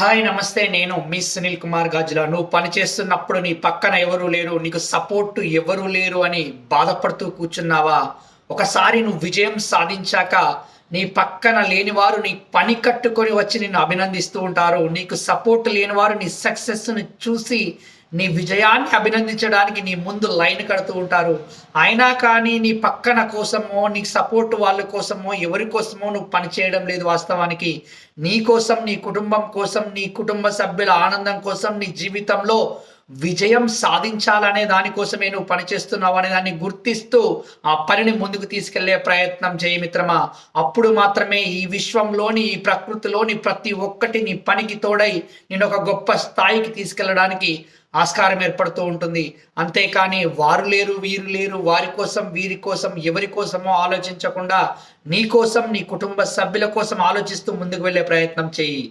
Hi నమస్తే. నేను మీ సునీల్ కుమార్ గాజుల. నువ్వు పని చేస్తున్నప్పుడు నీ పక్కన ఎవరు లేరు, నీకు సపోర్ట్ ఎవరు లేరు అని బాధపడుతూ కూర్చున్నావా? ఒకసారి నువ్వు విజయం సాధించాక నీ పక్కన లేనివారు నీ పని కట్టుకొని వచ్చి నిన్ను అభినందిస్తూ ఉంటారు. నీకు సపోర్ట్ లేనివారు నీ సక్సెస్ని చూసి నీ విజయాన్ని అభినందించడానికి నీ ముందు లైన్ కడుతూ ఉంటారు. అయినా కానీ నీ పక్కన కోసమో నీ సపోర్ట్ వాళ్ళ కోసమో ఎవరి కోసమో నువ్వు పని చేయడం లేదు. వాస్తవానికి నీ కోసం, నీ కుటుంబం కోసం, నీ కుటుంబ సభ్యుల ఆనందం కోసం, నీ జీవితంలో విజయం సాధించాలనే దానికోసమే నువ్వు పనిచేస్తున్నావు అనే దాన్ని గుర్తిస్తూ ఆ పనిని ముందుకు తీసుకెళ్లే ప్రయత్నం చేయి మిత్రమా. అప్పుడు మాత్రమే ఈ విశ్వంలోని, ఈ ప్రకృతిలోని ప్రతి ఒక్కటి నీ పనికి తోడై నేను ఒక గొప్ప స్థాయికి తీసుకెళ్ళడానికి ఆస్కారం ఏర్పడుతూ ఉంటుంది. అంతేకాని వారు లేరు, వీరు లేరు, వారి కోసం, వీరి కోసం, ఎవరి కోసమో ఆలోచించకుండా నీ కోసం, నీ కుటుంబ సభ్యుల కోసం ఆలోచిస్తూ ముందుకు వెళ్ళే ప్రయత్నం చేయి.